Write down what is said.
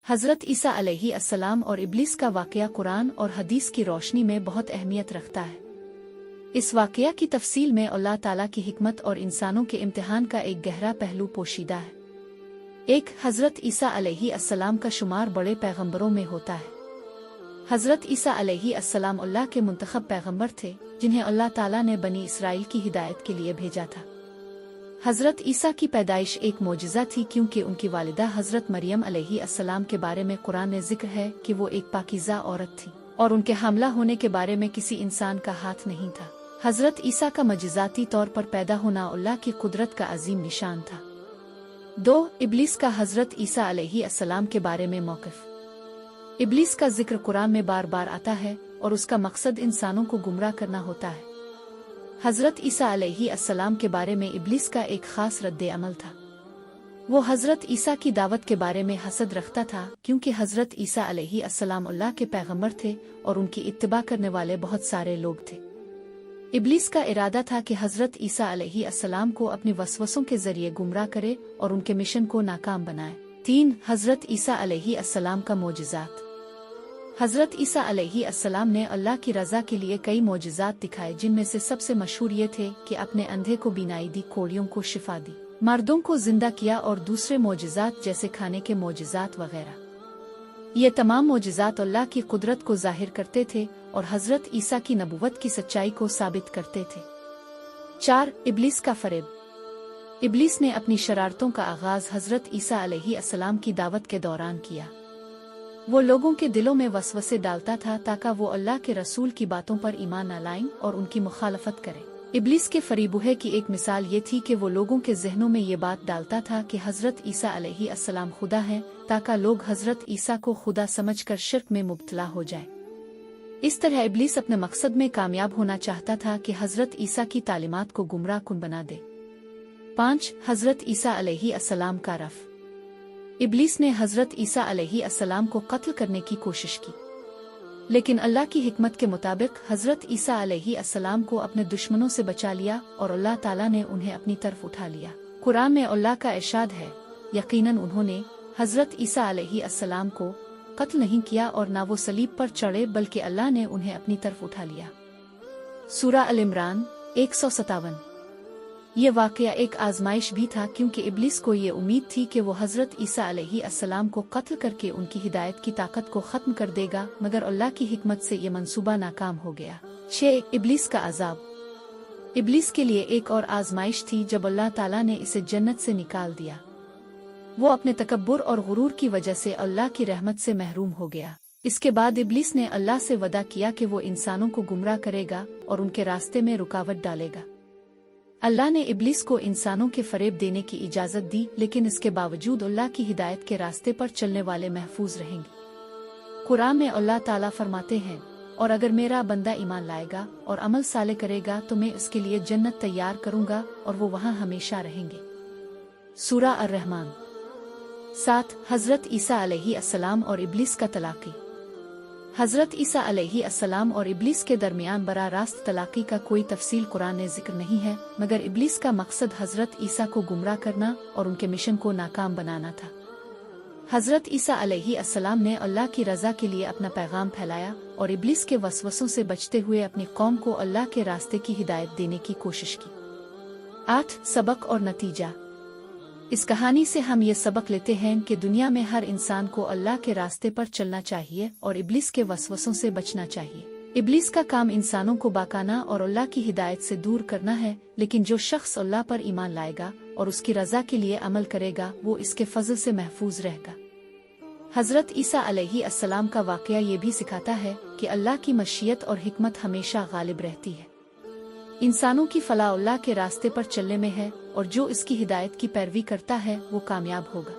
हज़रत ईसा अलैहि अस्सलाम और इब्लीस का वाक़या कुरान और हदीस की रोशनी में बहुत अहमियत रखता है। इस वाक़या की तफसील में अल्लाह ताला की हिकमत और इंसानों के इम्तिहान का एक गहरा पहलू पोशीदा है। एक, हज़रत ईसा अलैहि अस्सलाम का शुमार बड़े पैगंबरों में होता है। हज़रत ईसा अलैहि अस्सलाम अल्लाह के मुंतखब पैगंबर थे, जिन्हें अल्लाह ताला ने बनी इसराइल की हिदायत के लिए भेजा था। हज़रत ईसा की पैदाइश एक मोजिज़ा थी, क्योंकि उनकी वालिदा हज़रत मरियम अलैहि अस्सलाम के बारे में कुरान में जिक्र है कि वो एक पाकीज़ा औरत थी और उनके हमला होने के बारे में किसी इंसान का हाथ नहीं था। हज़रत ईसा का मजिज़ाती तौर पर पैदा होना अल्लाह की कुदरत का अजीम निशान था। 2, इब्लीस का हज़रत ईसा अलैहि अस्सलाम के बारे में मौक़िफ़। इब्लीस का जिक्र कुरान में बार बार आता है और उसका मकसद इंसानों को गुमराह करना होता है। हज़रत ईसा अलैहि अस्सलाम के बारे में इब्लीस का एक ख़ास रद्द अमल था। वो हज़रत ईसा की दावत के बारे में हसद रखता था, क्योंकि हज़रत ईसा अलैहि अस्सलाम अल्लाह के पैगंबर थे और उनकी इत्तिबा करने वाले बहुत सारे लोग थे। इब्लीस का इरादा था कि हज़रत ईसा अलैहि अस्सलाम को अपने वसवसों के ज़रिए गुमराह करे और उनके मिशन को नाकाम बनाए। 3, हज़रत ईसा अलैहि अस्सलाम का मोजिज़ात। हज़रत ईसा अलैहि अस्सलाम ने अल्लाह की रज़ा के लिए कई मोजिज़ात दिखाए, जिनमें से सबसे मशहूर ये थे कि अपने अंधे को बीनाई दी, कोढ़ियों को शिफा दी, मर्दों को जिंदा किया और दूसरे मोजिज़ात जैसे खाने के मोजिज़ात वगैरह। ये तमाम मोजिज़ात अल्लाह की कुदरत को ज़ाहिर करते थे और हज़रत ईसा की नबुवत की सच्चाई को साबित करते थे। 4, इब्लीस का फ़रेब। इब्लीस ने अपनी शरारतों का आगाज़ हज़रत ईसा अलैहि अस्सलाम की दावत के दौरान किया। वो लोगों के दिलों में वसवसे डालता था ताकि वो अल्लाह के रसूल की बातों पर ईमान न लाएं और उनकी मुखालफत करें। इब्लीस के फरीबुहे की एक मिसाल ये थी कि वो लोगों के जहनों में ये बात डालता था कि हज़रत ईसा अलैहि अस्सलाम खुदा हैं, ताकि लोग हज़रत ईसा को खुदा समझकर शिर्क में मुब्तला हो जाए। इस तरह इब्लीस अपने मकसद में कामयाब होना चाहता था कि हज़रत ईसा की तालीमात को गुमराह कुन बना दे। 5, हज़रत ईसा अलैहि अस्सलाम का रफ़। इब्लीस ने हज़रत ईसा अलैहि अस्सलाम को कत्ल करने की कोशिश की, लेकिन अल्लाह की हिकमत के मुताबिक हज़रत ईसा अलैहि अस्सलाम को अपने दुश्मनों से बचा लिया और अल्लाह ताला ने उन्हें अपनी तरफ उठा लिया। कुरान में अल्लाह का इरशाद है, यकीनन उन्होंने हज़रत ईसा अलैहि अस्सलाम को कत्ल नहीं किया और ना वो सलीब पर चढ़े, बल्कि अल्लाह ने उन्हें अपनी तरफ उठा लिया। सूरा अल इमरान 157। ये वाक़या एक आजमाइश भी था, क्योंकि इब्लीस को ये उम्मीद थी कि वो हज़रत ईसा अलैहि अस्सलाम को कत्ल करके उनकी हिदायत की ताकत को ख़त्म कर देगा, मगर अल्लाह की हिकमत से ये मंसूबा नाकाम हो गया। 6, इब्लीस का अज़ाब। इब्लीस के लिए एक और आजमाइश थी जब अल्लाह ताला ने इसे जन्नत से निकाल दिया। वो अपने तकब्बुर और गुरूर की वजह से अल्लाह की रहमत से महरूम हो गया। इसके बाद इब्लीस ने अल्लाह से वदा किया कि वो इंसानों को गुमराह करेगा और उनके रास्ते में रुकावट डालेगा। अल्लाह ने इब्लीस को इंसानों के फरेब देने की इजाज़त दी, लेकिन इसके बावजूद अल्लाह की हिदायत के रास्ते पर चलने वाले महफूज रहेंगे। कुरान में अल्लाह ताला फरमाते हैं, और अगर मेरा बंदा ईमान लाएगा और अमल साले करेगा तो मैं उसके लिए जन्नत तैयार करूंगा और वो वहां हमेशा रहेंगे। सूरा अर-रहमान। 7, हज़रत ईसा अलैहि अस्सलाम और इब्लीस का तलाक़ी। हज़रत ईसा अलैहि अस्सलाम और इब्लीस के दरमियान बरा रास्त तलाक़ी का कोई तफसील कुरान में जिक्र नहीं है, मगर इब्लीस का मकसद हज़रत ईसा को गुमराह करना और उनके मिशन को नाकाम बनाना था। हज़रत ईसा अलैहि अस्सलाम ने अल्लाह की रज़ा के लिए अपना पैगाम फैलाया और इब्लीस के वसवसों से बचते हुए अपनी कौम को अल्लाह के रास्ते की हिदायत देने की कोशिश की। 8, सबक और नतीजा। इस कहानी से हम ये सबक लेते हैं कि दुनिया में हर इंसान को अल्लाह के रास्ते पर चलना चाहिए और इब्लीस के वसवसों से बचना चाहिए। इब्लीस का काम इंसानों को बाकाना और अल्लाह की हिदायत से दूर करना है, लेकिन जो शख्स अल्लाह पर ईमान लाएगा और उसकी रज़ा के लिए अमल करेगा, वो इसके फजल से महफूज रहेगा। हज़रत ईसा अलैहि अस्सलाम का वाक़या ये भी सिखाता है कि अल्लाह की मशीयत और हिकमत हमेशा गालिब रहती है। इंसानों की फलाह अल्लाह के रास्ते पर चलने में है और जो इसकी हिदायत की पैरवी करता है वो कामयाब होगा।